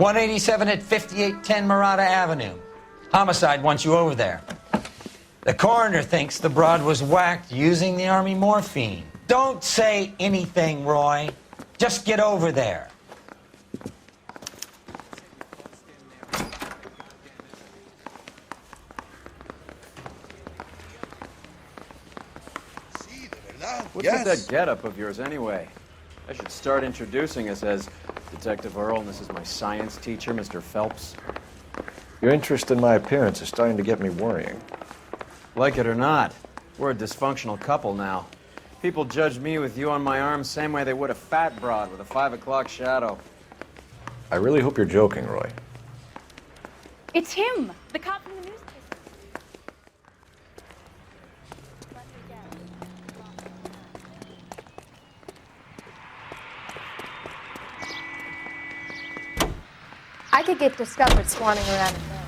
187 at 5810 Murata Avenue. Homicide wants you over there. The coroner thinks the broad was whacked using the Army morphine. Don't say anything, Roy. Just get over there. What's with that getup of yours, anyway? I should start introducing us as Detective Earl, and this is my science teacher, Mr. Phelps. Your interest in my appearance is starting to get me worrying. Like it or not, we're a dysfunctional couple now. People judge me with you on my arm same way they would a fat broad with a 5 o'clock shadow. I really hope you're joking, Roy. It's him, the cop from the newspaper. I could get discovered swanning around in bed.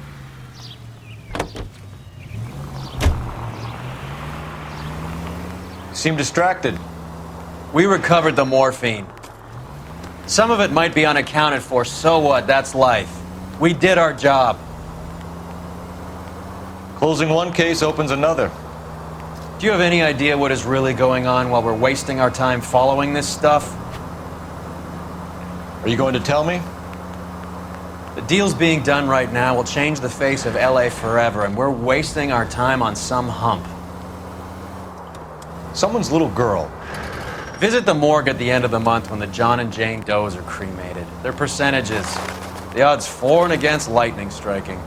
You seem distracted. We recovered the morphine. Some of it might be unaccounted for, so what? That's life. We did our job. Closing one case opens another. Do you have any idea what is really going on while we're wasting our time following this stuff? Are you going to tell me? The deals being done right now will change the face of LA forever, and we're wasting our time on some hump. Someone's little girl. Visit the morgue at the end of the month when the John and Jane Does are cremated. Their percentages. The odds for and against lightning striking.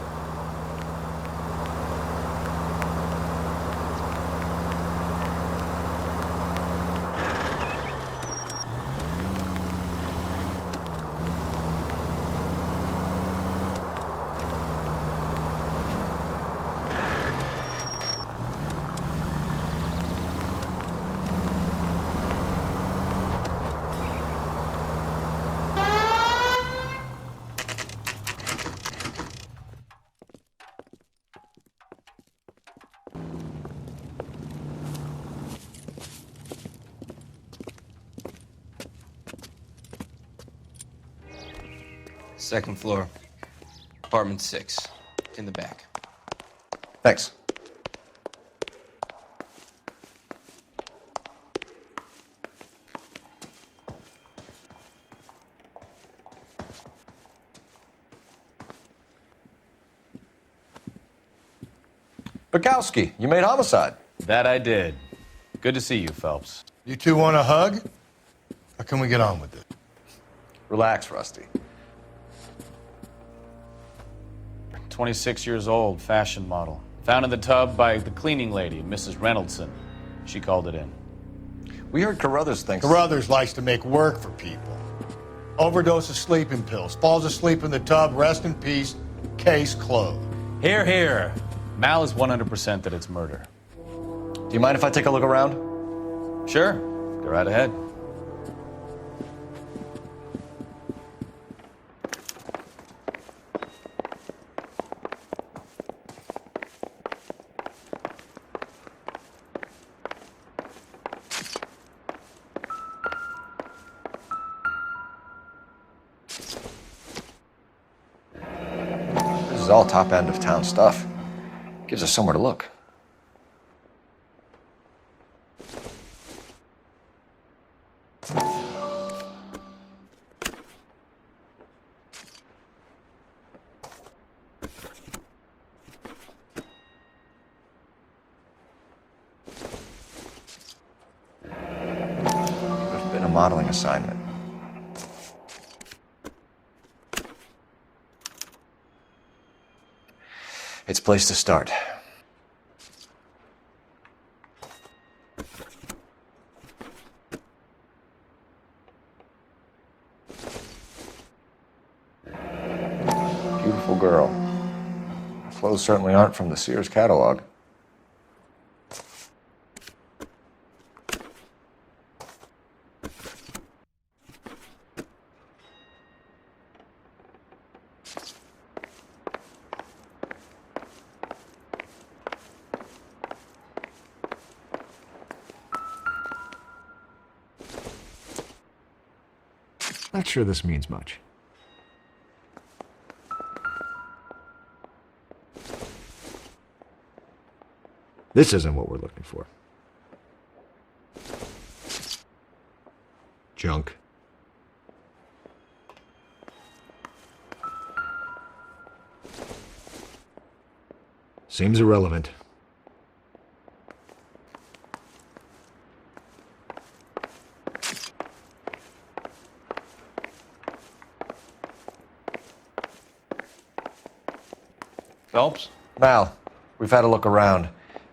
Second floor, apartment 6, in the back. Thanks. Bukowski, you made homicide. That I did. Good to see you, Phelps. You two want a hug? Or can we get on with it? Relax, Rusty. 26 years old, fashion model. Found in the tub by the cleaning lady, Mrs. Reynoldson. She called it in. We heard Carruthers thinks... Carruthers likes to make work for people. Overdose of sleeping pills. Falls asleep in the tub. Rest in peace. Case closed. Here, here. Mal is 100% that it's murder. Do you mind if I take a look around? Sure. Go right ahead. This is all top end of town stuff. Gives us somewhere to look. There's been a modeling assignment. It's a place to start. Beautiful girl. Clothes certainly aren't from the Sears catalog. Not sure this means much. This isn't what we're looking for. Junk. Seems irrelevant. Phelps? Mal, we've had a look around.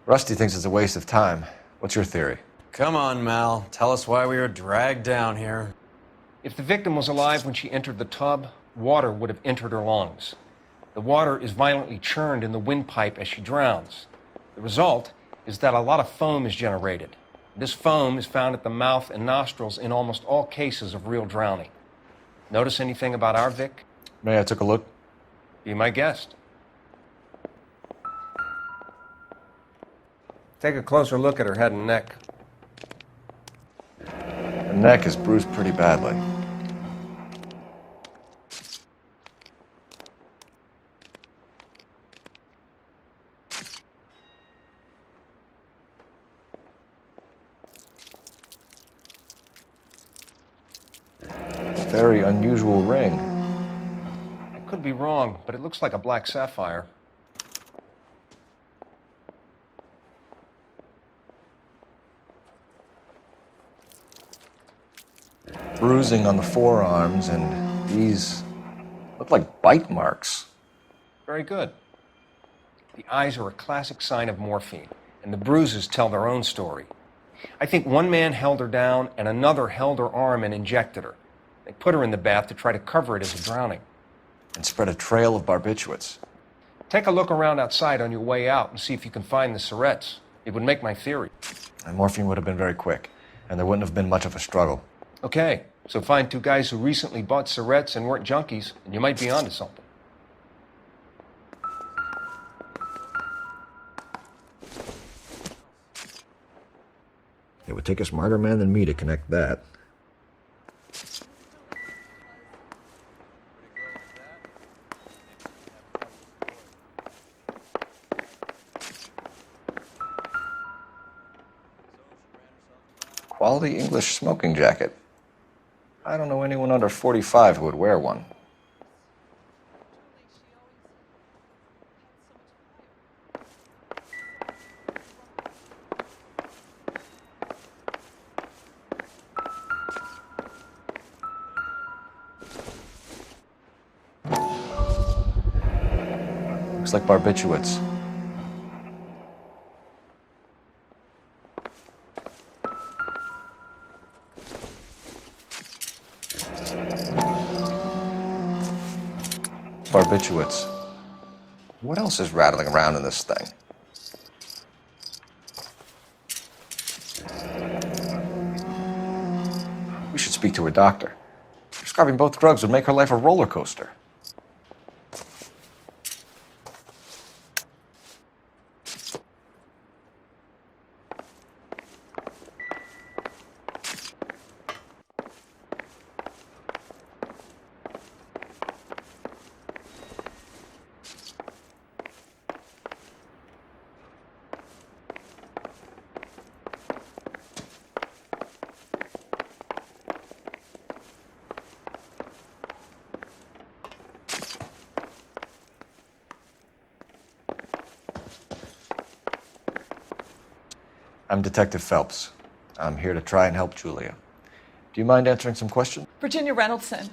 Rusty thinks it's a waste of time. What's your theory? Come on, Mal. Tell us why we were dragged down here. If the victim was alive when she entered the tub, water would have entered her lungs. The water is violently churned in the windpipe as she drowns. The result is that a lot of foam is generated. This foam is found at the mouth and nostrils in almost all cases of real drowning. Notice anything about our Vic? May I take a look? Be my guest. Take a closer look at her head and neck. Her neck is bruised pretty badly. Very unusual ring. I could be wrong, but it looks like a black sapphire. Bruising on the forearms, and these look like bite marks. Very good. The eyes are a classic sign of morphine, and the bruises tell their own story. I think one man held her down and another held her arm and injected her. They put her in the bath to try to cover it as a drowning. And spread a trail of barbiturates. Take a look around outside on your way out and see if you can find the syrettes. It would make my theory. And morphine would have been very quick, and there wouldn't have been much of a struggle. Okay, so find two guys who recently bought syrettes and weren't junkies, and you might be onto something. It would take a smarter man than me to connect that. Quality English smoking jacket. I don't know anyone under 45 who would wear one. Looks like barbiturates. Barbiturates. What else is rattling around in this thing? We should speak to a doctor. Prescribing both drugs would make her life a roller coaster. I'm Detective Phelps. I'm here to try and help Julia. Do you mind answering some questions? Virginia Reynoldson,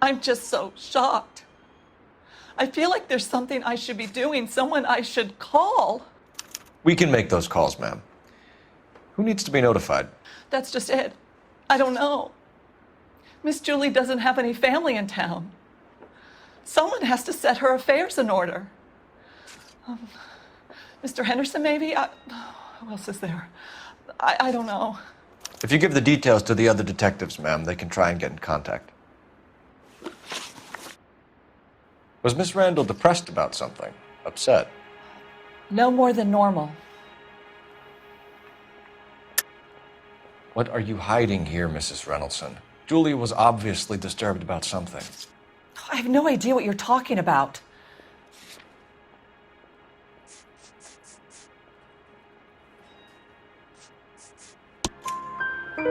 I'm just so shocked. I feel like there's something I should be doing, someone I should call. We can make those calls, ma'am. Who needs to be notified? That's just it. I don't know. Miss Julie doesn't have any family in town. Someone has to set her affairs in order. Mr. Henderson, maybe? Who else is there? I don't know. If you give the details to the other detectives, ma'am, they can try and get in contact. Was Miss Randall depressed about something? Upset? No more than normal. What are you hiding here, Mrs. Reynoldson? Julia was obviously disturbed about something. I have no idea what you're talking about.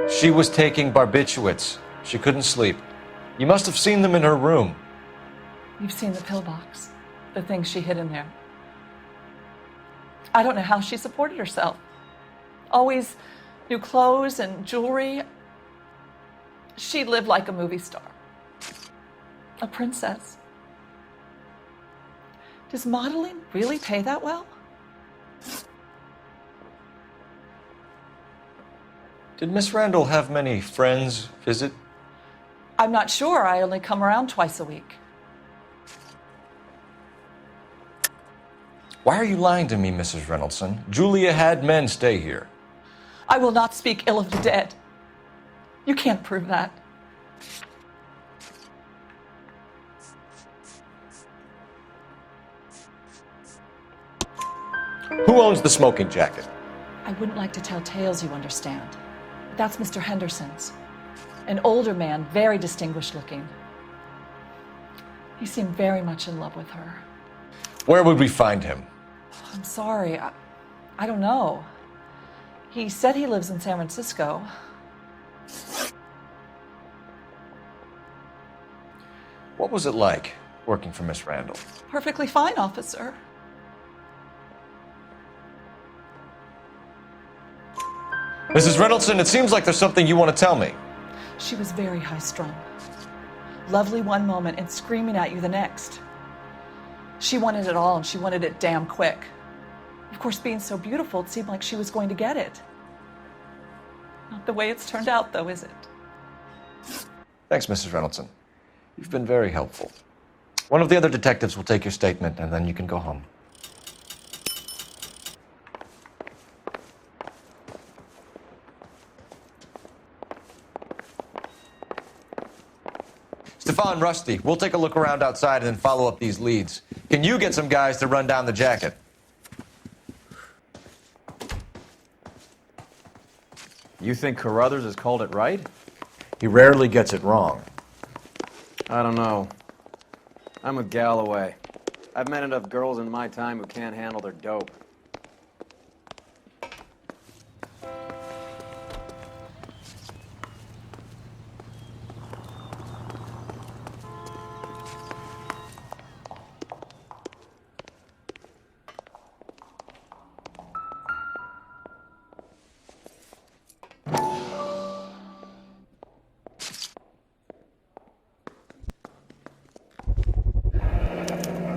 She was taking barbiturates. She couldn't sleep. You must have seen them in her room. You've seen the pillbox, the things she hid in there. I don't know how she supported herself. Always new clothes and jewelry. She lived like a movie star, a princess. Does modeling really pay that well? Did Miss Randall have many friends visit? I'm not sure. I only come around twice a week. Why are you lying to me, Mrs. Reynoldson? Julia had men stay here. I will not speak ill of the dead. You can't prove that. Who owns the smoking jacket? I wouldn't like to tell tales, you understand. But that's Mr. Henderson's. An older man, very distinguished looking. He seemed very much in love with her. Where would we find him? I'm sorry. I don't know. He said he lives in San Francisco. What was it like working for Miss Randall? Perfectly fine, officer. Mrs. Reynoldson, it seems like there's something you want to tell me. She was very high-strung. Lovely one moment and screaming at you the next. She wanted it all, and she wanted it damn quick. Of course, being so beautiful, it seemed like she was going to get it. Not the way it's turned out, though, is it? Thanks, Mrs. Reynoldson. You've been very helpful. One of the other detectives will take your statement, and then you can go home. Stefan, Rusty, we'll take a look around outside and then follow up these leads. Can you get some guys to run down the jacket? You think Carruthers has called it right? He rarely gets it wrong. I don't know. I'm with Galloway. I've met enough girls in my time who can't handle their dope.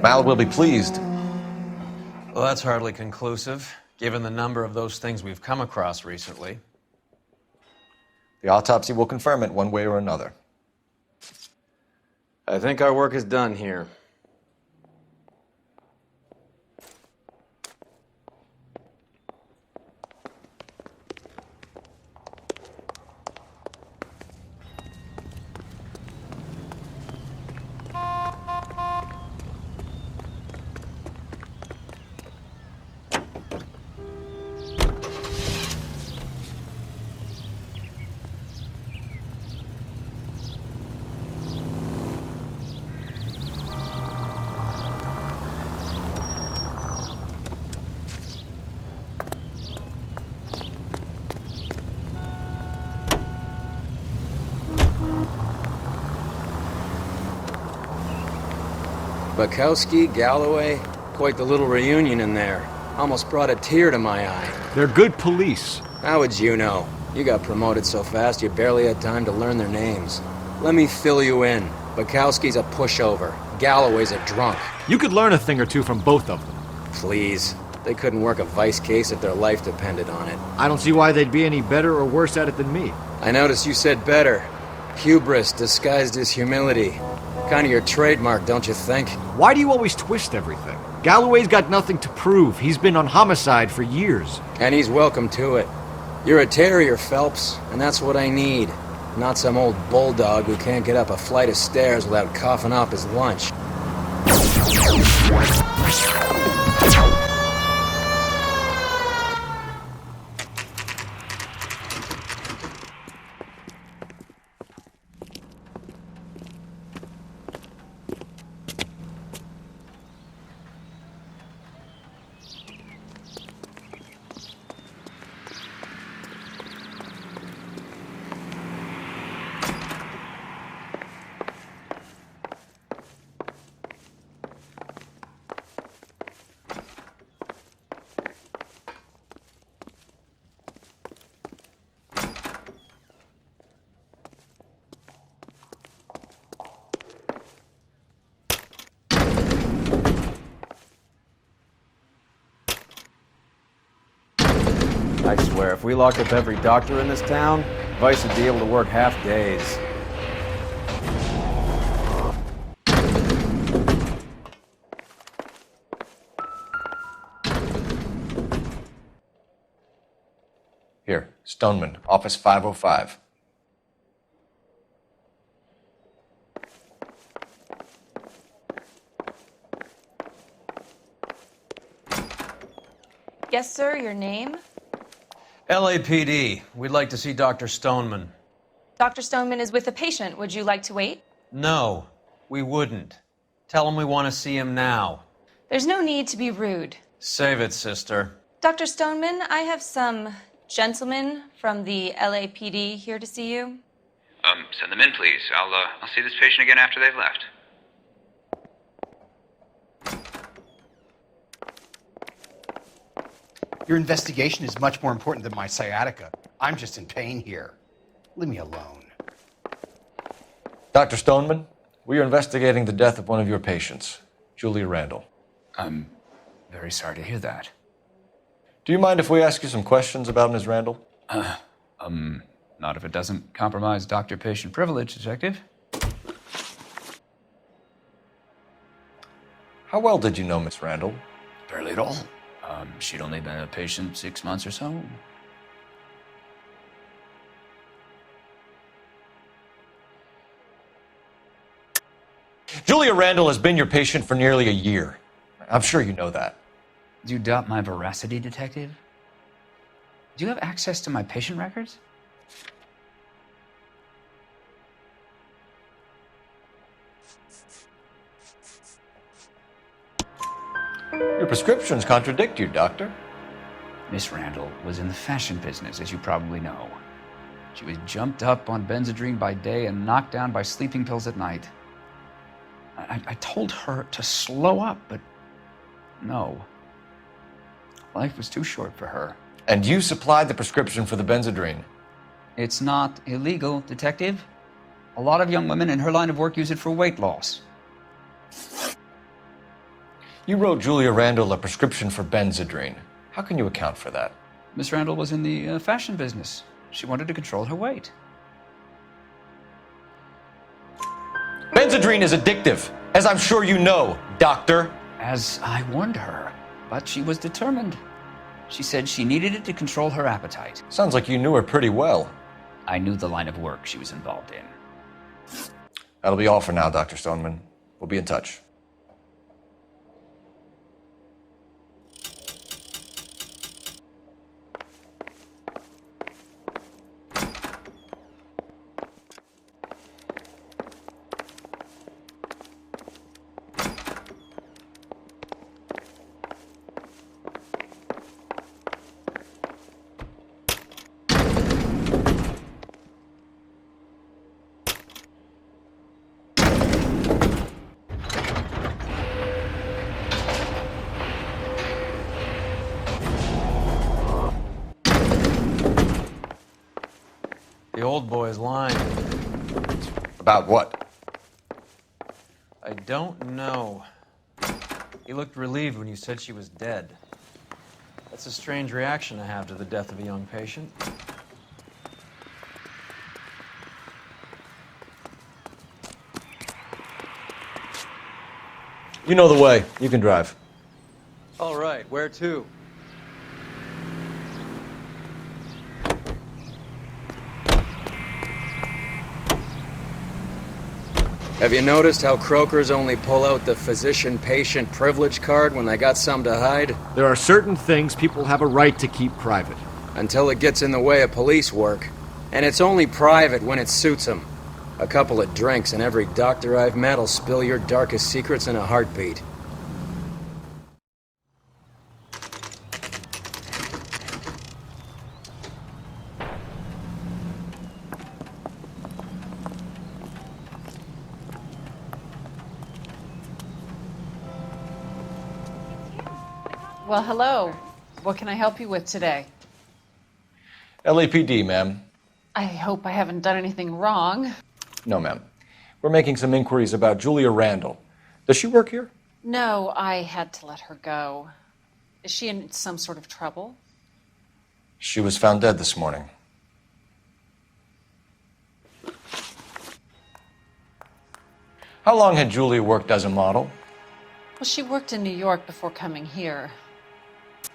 Mal will be pleased. Well, that's hardly conclusive, given the number of those things we've come across recently. The autopsy will confirm it one way or another. I think our work is done here. Bukowski, Galloway, quite the little reunion in there. Almost brought a tear to my eye. They're good police. How would you know? You got promoted so fast you barely had time to learn their names. Let me fill you in. Bukowski's a pushover. Galloway's a drunk. You could learn a thing or two from both of them. Please. They couldn't work a vice case if their life depended on it. I don't see why they'd be any better or worse at it than me. I noticed you said better. Hubris disguised as humility. Kind of your trademark, don't you think? Why do you always twist everything? Galloway's got nothing to prove. He's been on homicide for years. And he's welcome to it. You're a terrier, Phelps, and that's what I need. Not some old bulldog who can't get up a flight of stairs without coughing up his lunch. I swear, if we locked up every doctor in this town, Vice would be able to work half days. Here, Stoneman, office 505. Yes, sir, your name? LAPD. We'd like to see Dr. Stoneman. Dr. Stoneman is with a patient. Would you like to wait? No, we wouldn't. Tell him we want to see him now. There's no need to be rude. Save it, sister. Dr. Stoneman, I have some gentlemen from the LAPD here to see you. Send them in, please. I'll see this patient again after they've left. Your investigation is much more important than my sciatica. I'm just in pain here. Leave me alone. Dr. Stoneman, we are investigating the death of one of your patients, Julia Randall. I'm very sorry to hear that. Do you mind if we ask you some questions about Ms. Randall? Not if it doesn't compromise doctor-patient privilege, Detective. How well did you know Miss Randall? Barely at all. She'd only been a patient 6 months or so. Julia Randall has been your patient for nearly a year. I'm sure you know that. Do you doubt my veracity, Detective? Do you have access to my patient records? Your prescriptions contradict you, Doctor. Miss Randall was in the fashion business, as you probably know. She was jumped up on Benzedrine by day and knocked down by sleeping pills at night. I told her to slow up, but no. Life was too short for her. And you supplied the prescription for the Benzedrine. It's not illegal, Detective. A lot of young women in her line of work use it for weight loss. You wrote Julia Randall a prescription for Benzedrine. How can you account for that? Miss Randall was in the fashion business. She wanted to control her weight. Benzedrine is addictive, as I'm sure you know, Doctor. As I warned her, but she was determined. She said she needed it to control her appetite. Sounds like you knew her pretty well. I knew the line of work she was involved in. That'll be all for now, Dr. Stoneman. We'll be in touch. The old boy's lying. About what? I don't know. He looked relieved when you said she was dead. That's a strange reaction to have to the death of a young patient. You know the way. You can drive. All right, where to? Have you noticed how croakers only pull out the physician-patient privilege card when they got something to hide? There are certain things people have a right to keep private. Until it gets in the way of police work. And it's only private when it suits them. A couple of drinks and every doctor I've met will spill your darkest secrets in a heartbeat. Well, hello. What can I help you with today? LAPD, ma'am. I hope I haven't done anything wrong. No, ma'am. We're making some inquiries about Julia Randall. Does she work here? No, I had to let her go. Is she in some sort of trouble? She was found dead this morning. How long had Julia worked as a model? Well, she worked in New York before coming here.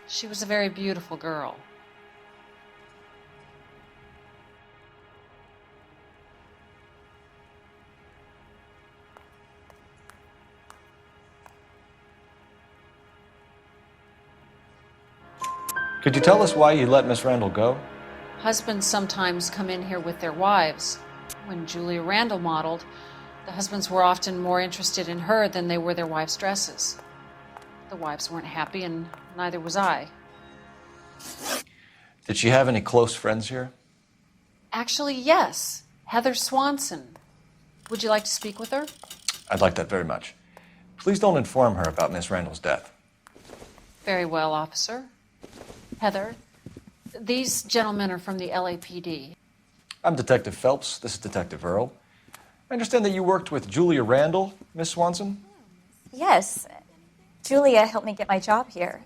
She was a very beautiful girl. Could you tell us why you let Miss Randall go? Husbands sometimes come in here with their wives. When Julia Randall modeled, the husbands were often more interested in her than they were their wives' dresses. The wives weren't happy, and neither was I. Did she have any close friends here? Actually, yes. Heather Swanson. Would you like to speak with her? I'd like that very much. Please don't inform her about Miss Randall's death. Very well, officer. Heather, these gentlemen are from the LAPD. I'm Detective Phelps. This is Detective Earl. I understand that you worked with Julia Randall, Miss Swanson? Yes. Julia helped me get my job here.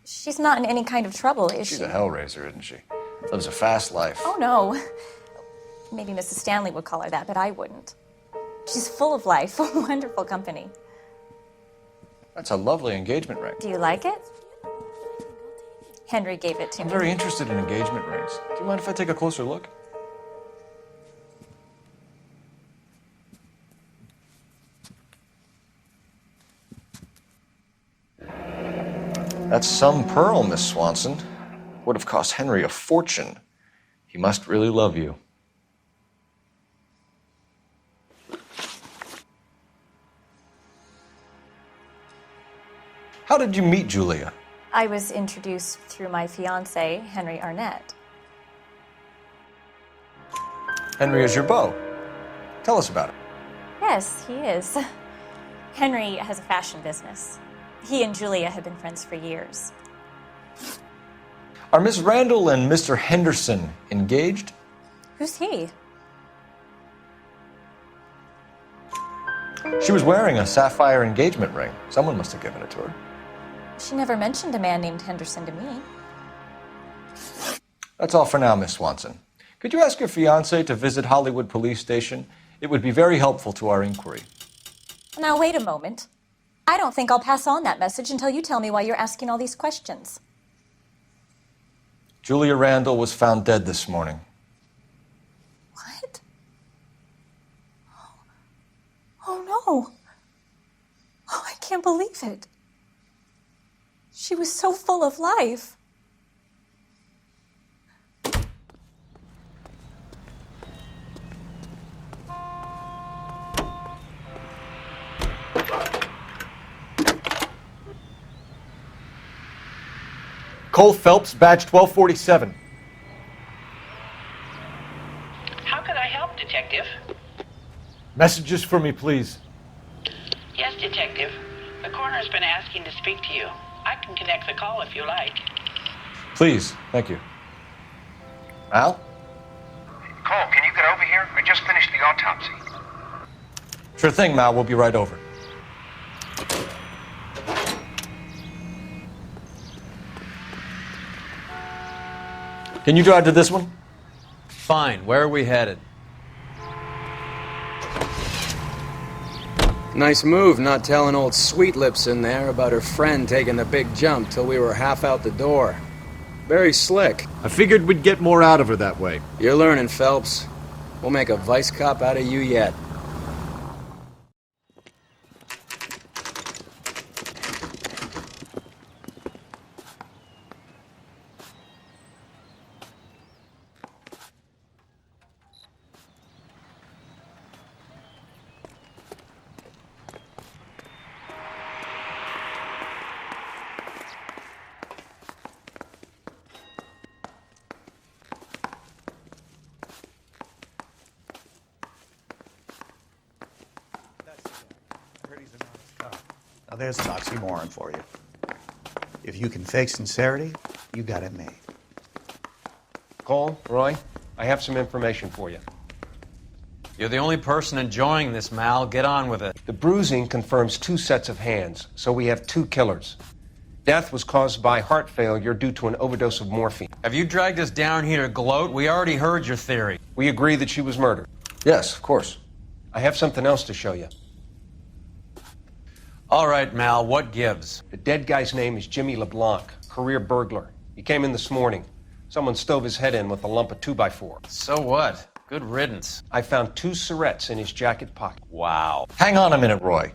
She's not in any kind of trouble, is she? She's a hellraiser, isn't she? Lives a fast life. Oh, no. Maybe Mrs. Stanley would call her that, but I wouldn't. She's full of life, wonderful company. That's a lovely engagement ring. Do you like it? Henry gave it to I'm me. very interested in engagement rings. Do you mind if I take a closer look? That's some pearl, Miss Swanson. Would have cost Henry a fortune. He must really love you. How did you meet Julia? I was introduced through my fiancé, Henry Arnett. Henry is your beau. Tell us about it. Yes, he is. Henry has a fashion business. He and Julia have been friends for years. Are Miss Randall and Mr. Henderson engaged? Who's he? She was wearing a sapphire engagement ring. Someone must have given it to her. She never mentioned a man named Henderson to me. That's all for now, Miss Swanson. Could you ask your fiancé to visit Hollywood Police Station? It would be very helpful to our inquiry. Now, wait a moment. I don't think I'll pass on that message until you tell me why you're asking all these questions. Julia Randall was found dead this morning. What? Oh, no. Oh, I can't believe it. She was so full of life. Cole Phelps, badge 1247. How can I help, Detective? Messages for me, please. Yes, Detective. The coroner's been asking to speak to you. I can connect the call if you like. Please, thank you. Al? Cole, can you get over here? I just finished the autopsy. Sure thing, Mal. We'll be right over. Can you drive to this one? Fine. Where are we headed? Nice move not telling old Sweet Lips in there about her friend taking the big jump till we were half out the door. Very slick. I figured we'd get more out of her that way. You're learning, Phelps. We'll make a vice cop out of you yet. Now there's an oxymoron for you. If you can fake sincerity, you got it made. Cole, Roy, I have some information for you. You're the only person enjoying this, Mal. Get on with it. The bruising confirms 2 sets of hands, so we have 2 killers. Death was caused by heart failure due to an overdose of morphine. Have you dragged us down here to gloat? We already heard your theory. We agree that she was murdered. Yes, of course. I have something else to show you. All right, Mal, what gives? The dead guy's name is Jimmy LeBlanc, career burglar. He came in this morning. Someone stove his head in with a lump of 2x4. So what? Good riddance. I found 2 cigarettes in his jacket pocket. Wow. Hang on a minute, Roy.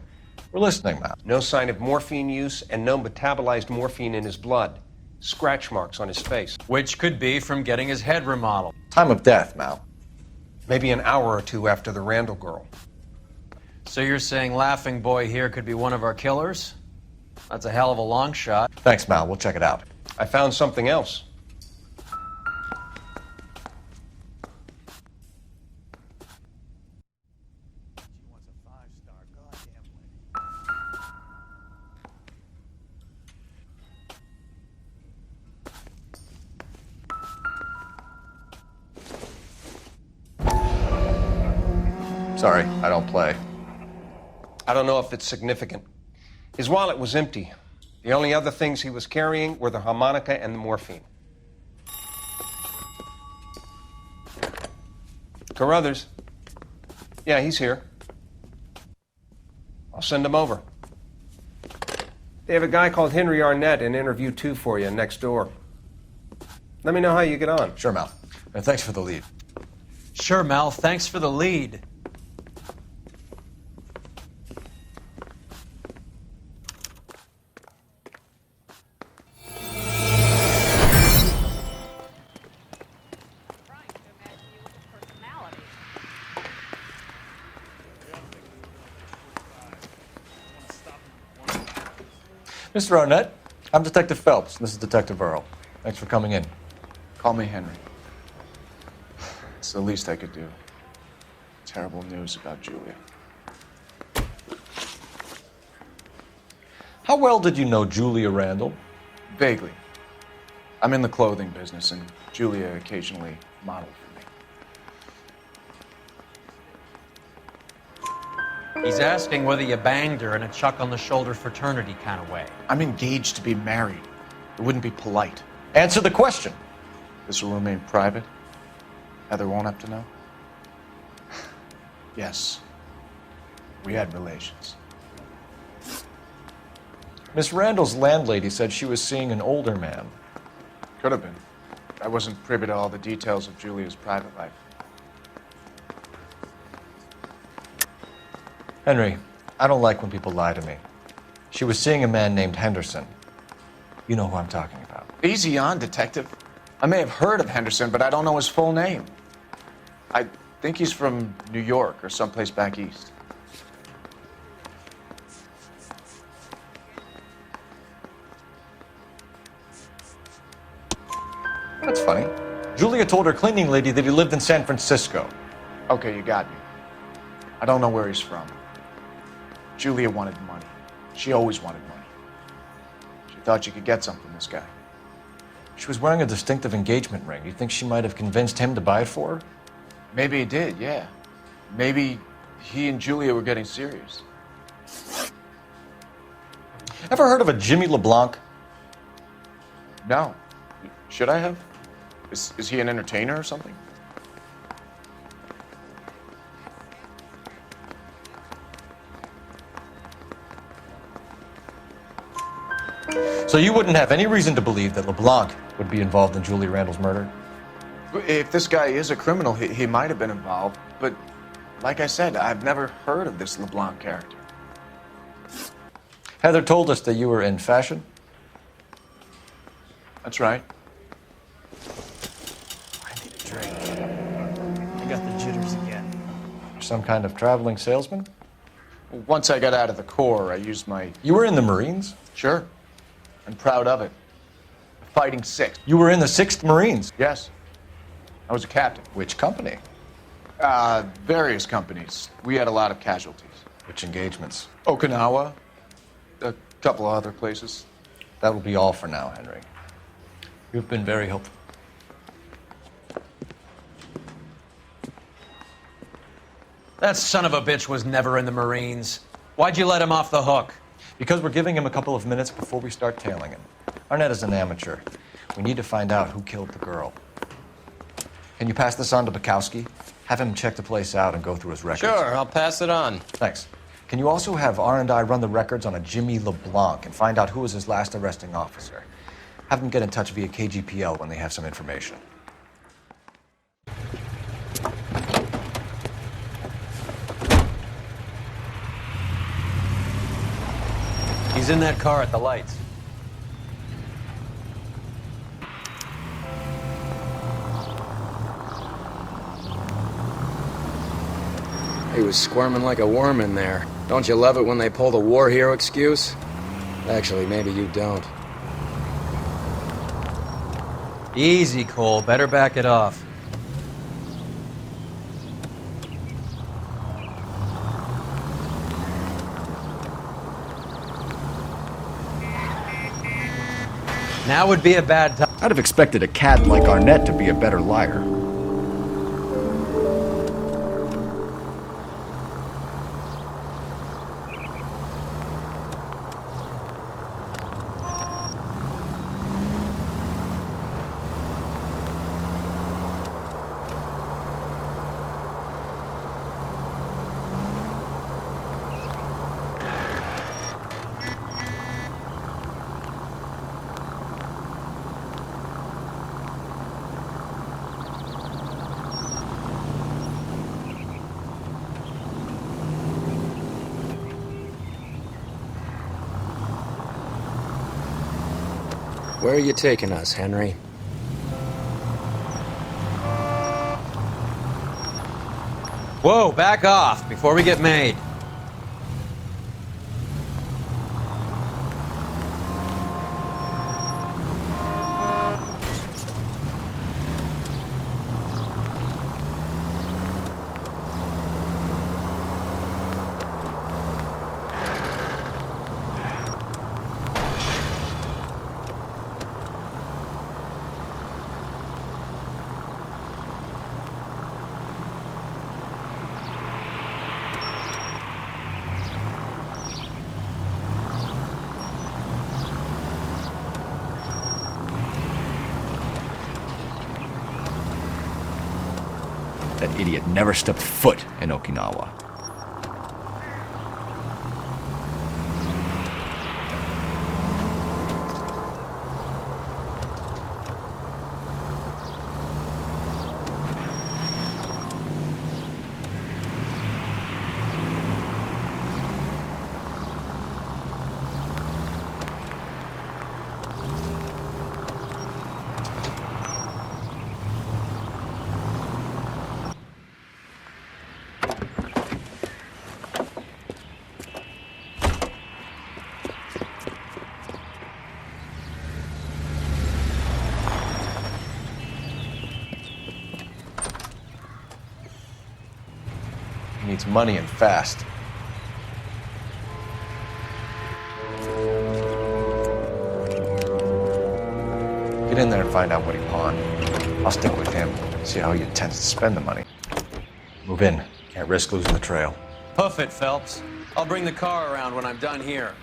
We're listening, Mal. No sign of morphine use and no metabolized morphine in his blood. Scratch marks on his face. Which could be from getting his head remodeled. Time of death, Mal. Maybe an hour or two after the Randall girl. So you're saying Laughing Boy here could be one of our killers? That's a hell of a long shot. Thanks, Mal. We'll check it out. I found something else. Sorry, I don't play. I don't know if it's significant. His wallet was empty. The only other things he was carrying were the harmonica and the morphine. Carruthers. Yeah, he's here. I'll send him over. They have a guy called Henry Arnett in interview 2 for you next door. Let me know how you get on. Sure, Mal. And thanks for the lead. Sure, Mal. Thanks for the lead. Mr. Arnett, I'm Detective Phelps. This is Detective Earl. Thanks for coming in. Call me Henry. It's the least I could do. Terrible news about Julia. How well did you know Julia Randall? Vaguely. I'm in the clothing business, and Julia occasionally modeled for me. He's asking whether you banged her in a chuck-on-the-shoulder fraternity kind of way. I'm engaged to be married. It wouldn't be polite. Answer the question. This will remain private? Heather won't have to know? Yes. We had relations. Miss Randall's landlady said she was seeing an older man. Could have been. I wasn't privy to all the details of Julia's private life. Henry, I don't like when people lie to me. She was seeing a man named Henderson. You know who I'm talking about. Easy on, Detective. I may have heard of Henderson, but I don't know his full name. I think he's from New York or someplace back east. That's funny. Julia told her cleaning lady that he lived in San Francisco. Okay, you got me. I don't know where he's from. Julia wanted money. She always wanted money. She thought she could get some from this guy. She was wearing a distinctive engagement ring. You think she might have convinced him to buy it for her? Maybe he did, yeah. Maybe he and Julia were getting serious. Ever heard of a Jimmy LeBlanc? No. Should I have? Is he an entertainer or something? So you wouldn't have any reason to believe that LeBlanc would be involved in Julia Randall's murder? If this guy is a criminal, he might have been involved. But like I said, I've never heard of this LeBlanc character. Heather told us that you were in fashion. That's right. I need a drink. I got the jitters again. Some kind of traveling salesman? Once I got out of the Corps, I used my... You were in the Marines? Sure. I'm proud of it. Fighting 6th. You were in the 6th Marines? Yes. I was a captain. Which company? Various companies. We had a lot of casualties. Which engagements? Okinawa. A couple of other places. That will be all for now, Henry. You've been very helpful. That son of a bitch was never in the Marines. Why'd you let him off the hook? Because we're giving him a couple of minutes before we start tailing him. Arnett is an amateur. We need to find out who killed the girl. Can you pass this on to Bukowski? Have him check the place out and go through his records. Sure, I'll pass it on. Thanks. Can you also have R&I run the records on a Jimmy LeBlanc and find out who was his last arresting officer? Have them get in touch via KGPL when they have some information. He's in that car at the lights. He was squirming like a worm in there. Don't you love it when they pull the war hero excuse? Actually, maybe you don't. Easy, Cole. Better back it off. Now would be a bad time. I'd have expected a cat like Arnett to be a better liar. Where are you taking us, Henry? Whoa, back off before we get made. That idiot never stepped foot in Okinawa. He needs money and fast. Get in there and find out what he pawned. I'll stick with him, see how he intends to spend the money. Move in. Can't risk losing the trail. Hoof it, Phelps. I'll bring the car around when I'm done here.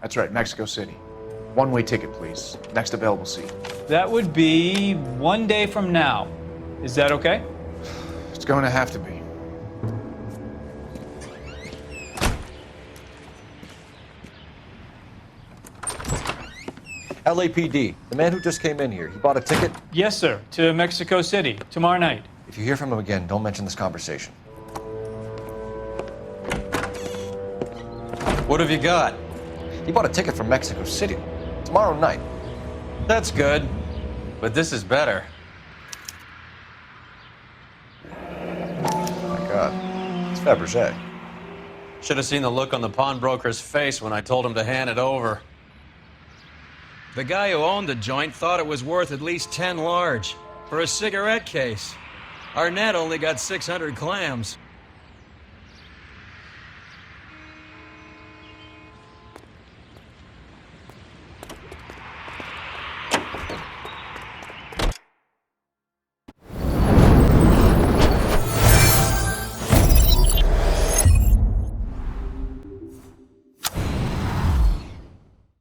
That's right, Mexico City. One-way ticket, please. Next available seat. That would be 1 day from now. Is that okay? It's going to have to be. LAPD, the man who just came in here, he bought a ticket? Yes, sir. To Mexico City, tomorrow night. If you hear from him again, don't mention this conversation. What have you got? He bought a ticket from Mexico City. Tomorrow night. That's good. But this is better. Oh my God. It's Fabergé. Should have seen the look on the pawnbroker's face when I told him to hand it over. The guy who owned the joint thought it was worth at least 10 large for a cigarette case. Arnett only got 600 clams.